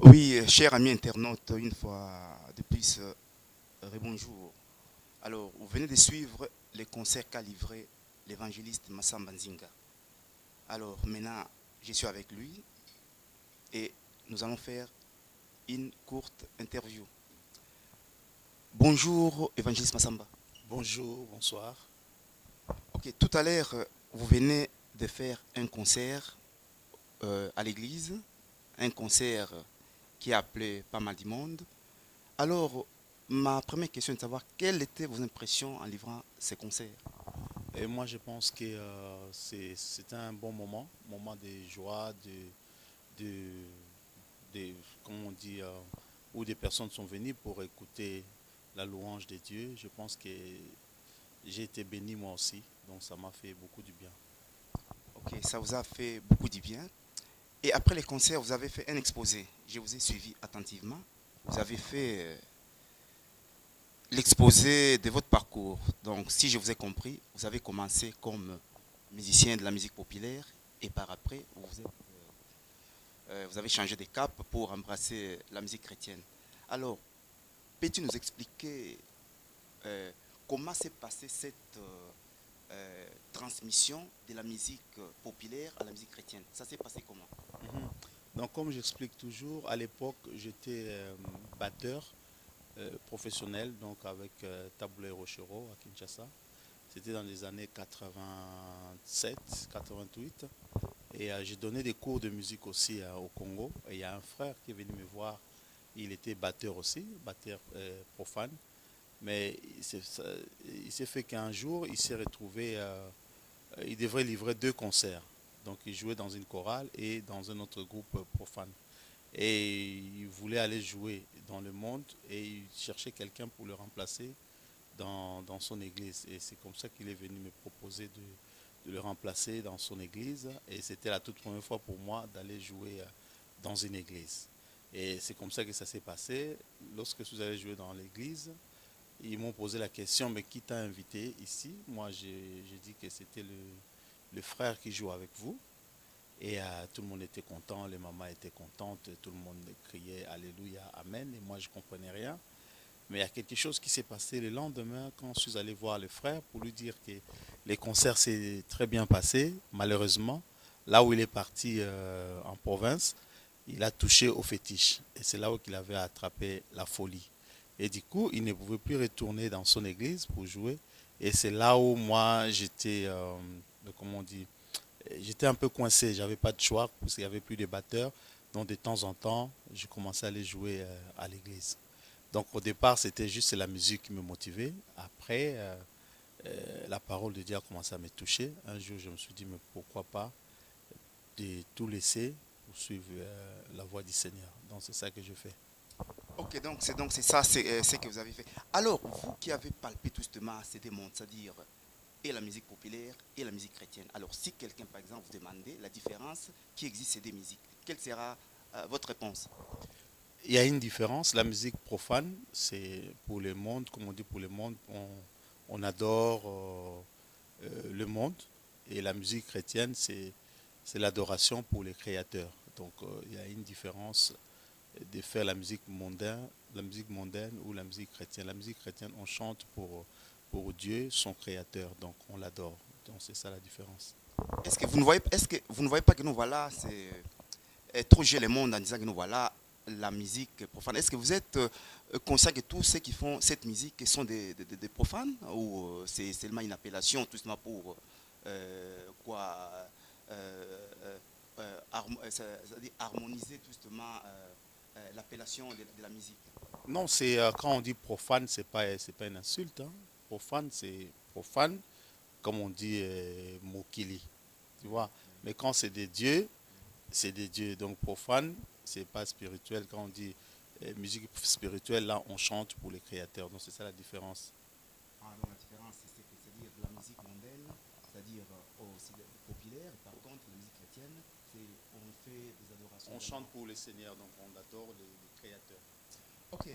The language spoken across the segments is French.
Oui, cher ami internaute, une fois de plus, rebonjour. Alors, vous venez de suivre les concerts qu'a livré l'évangéliste Massamba Nzinga. Alors, maintenant, je suis avec lui et nous allons faire une courte interview. Bonjour, évangéliste Massamba. Bonjour, bonsoir. Ok, tout à l'heure, vous venez de faire un concert à l'église, un concert qui a appelé pas mal de monde. Alors, ma première question est de savoir quelles étaient vos impressions en livrant ces concerts. Et moi, je pense que c'est un bon moment de joie, de, comment on dit, où des personnes sont venues pour écouter la louange de Dieu. Je pense que j'ai été béni moi aussi, donc ça m'a fait beaucoup du bien. Ok, ça vous a fait beaucoup de bien. Et après les concerts, vous avez fait un exposé. Je vous ai suivi attentivement. Vous avez fait l'exposé de votre parcours. Donc, si je vous ai compris, vous avez commencé comme musicien de la musique populaire et par après, vous avez changé de cap pour embrasser la musique chrétienne. Alors, peux-tu nous expliquer euh, comment s'est passée cette transmission de la musique populaire à la musique chrétienne? Ça s'est passé comment? Mhm. Donc, comme j'explique toujours, à l'époque, j'étais batteur professionnel, donc avec Taboulet Rochereau à Kinshasa. C'était dans les années 87, 88. Et j'ai donné des cours de musique aussi au Congo. Et il y a un frère qui est venu me voir. Il était batteur aussi, batteur profane. Mais il s'est fait qu'un jour, il s'est retrouvé, il devrait livrer deux concerts. Donc il jouait dans une chorale et dans un autre groupe profane. Et il voulait aller jouer dans le monde et il cherchait quelqu'un pour le remplacer dans son église. Et c'est comme ça qu'il est venu me proposer de le remplacer dans son église. Et c'était la toute première fois pour moi d'aller jouer dans une église. Et c'est comme ça que ça s'est passé. Lorsque vous allez jouer dans l'église, ils m'ont posé la question, mais qui t'a invité ici? Moi, j'ai dit que c'était le frère qui joue avec vous. Et tout le monde était content, les mamans étaient contentes, tout le monde criait Alléluia, Amen. Et moi, je ne comprenais rien. Mais il y a quelque chose qui s'est passé le lendemain quand je suis allé voir le frère pour lui dire que les concerts s'est très bien passé. Malheureusement, là où il est parti en province, il a touché au fétiche. Et c'est là où il avait attrapé la folie. Et du coup, il ne pouvait plus retourner dans son église pour jouer. Et c'est là où moi, j'étais, comment on dit, j'étais un peu coincé. J'avais pas de choix parce qu'il n'y avait plus de batteurs. Donc de temps en temps, je commençais à aller jouer à l'église. Donc au départ, c'était juste la musique qui me motivait. Après, la parole de Dieu a commencé à me toucher. Un jour, je me suis dit, mais pourquoi pas de tout laisser pour suivre la voie du Seigneur. Donc c'est ça que je fais. Ok, donc c'est ça, c'est ce que vous avez fait. Alors, vous qui avez palpé tout justement ces deux mondes, c'est-à-dire et la musique populaire et la musique chrétienne. Alors, si quelqu'un, par exemple, vous demandait la différence qui existe ces deux musiques, quelle sera votre réponse? Il y a une différence. La musique profane, c'est pour le monde, comme on dit pour le monde, on adore le monde. Et la musique chrétienne, c'est l'adoration pour les créateurs. Donc il y a une différence de faire la musique mondaine ou la musique chrétienne. La musique chrétienne, on chante pour Dieu, son créateur, donc on l'adore. Donc c'est ça la différence. Est-ce que vous ne voyez pas que nous voilà, c'est trop jouer le monde en disant que nous voilà la musique profane. Est-ce que vous êtes conscient que tous ceux qui font cette musique sont des profanes ou c'est seulement une appellation tout simplement pour quoi c'est-à-dire harmoniser tout justement l'appellation de la musique. Non, c'est quand on dit profane, c'est pas une insulte, hein. Profane, c'est profane, comme on dit mokili, tu vois. Mais quand c'est des dieux, c'est des dieux. Donc profane, c'est pas spirituel. Quand on dit musique spirituelle, là, on chante pour les créateurs. Donc c'est ça la différence. Ah, donc la différence, c'est-à-dire la musique mondaine, c'est-à-dire aussi populaire. Par contre, la musique chrétienne, c'est on fait des adorations On chante vraiment. pour les seigneurs, donc on adore les créateurs. Ok,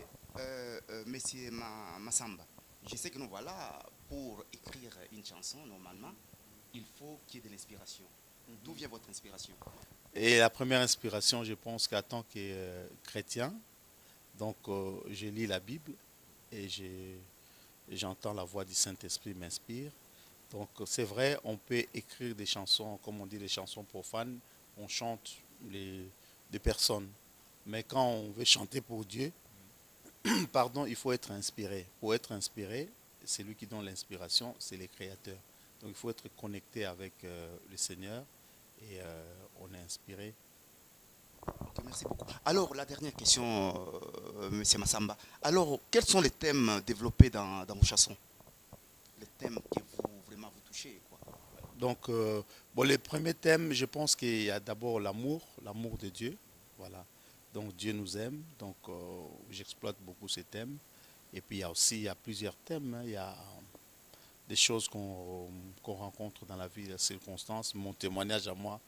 monsieur Massamba, je sais que nous voilà, pour écrire une chanson, normalement, il faut qu'il y ait de l'inspiration. D'où Mhm. vient votre inspiration? Et la première inspiration, je pense qu'en tant que chrétien, donc je lis la Bible et j'entends la voix du Saint-Esprit m'inspire. Donc c'est vrai, on peut écrire des chansons, comme on dit, des chansons profanes, on chante des personnes. Mais quand on veut chanter pour Dieu, pardon, il faut être inspiré. Pour être inspiré, c'est lui qui donne l'inspiration, c'est les créateurs. Donc il faut être connecté avec le Seigneur et on est inspiré. Ok, merci beaucoup. Alors, la dernière question, Monsieur Massamba. Alors, quels sont les thèmes développés dans vos chansons? Les thèmes qui vous vraiment vous touchez, quoi. Donc, bon, les premiers thèmes, je pense qu'il y a d'abord l'amour, l'amour de Dieu. Voilà. Donc, Dieu nous aime. Donc, j'exploite beaucoup ces thèmes. Et puis, il y a plusieurs thèmes, hein. Il y a des choses qu'on rencontre dans la vie, les circonstances. Mon témoignage à moi,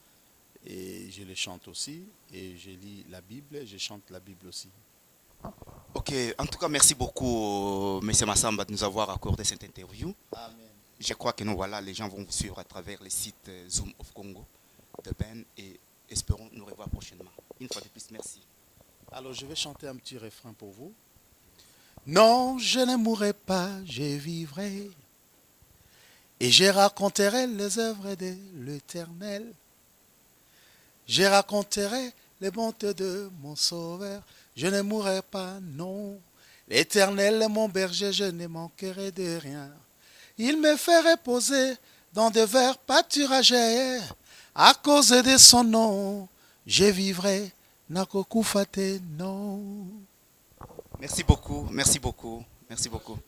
et je les chante aussi. Et je lis la Bible, et je chante la Bible aussi. Ok, en tout cas, merci beaucoup, Monsieur Massamba, de nous avoir accordé cette interview. Amen. Je crois que nous, voilà, les gens vont vous suivre à travers les sites Zoom of Congo de Ben et espérons nous revoir prochainement. Une fois de plus, merci. Alors, je vais chanter un petit refrain pour vous. Non, je ne mourrai pas, je vivrai. Et je raconterai les œuvres de l'Éternel. Je raconterai les bontés de mon Sauveur. Je ne mourrai pas, non. L'Éternel est mon berger, je ne manquerai de rien. Il me fait reposer dans de verts pâturages. À cause de son nom, je vivrai. Nakokufate, non. Merci beaucoup, merci beaucoup, merci beaucoup.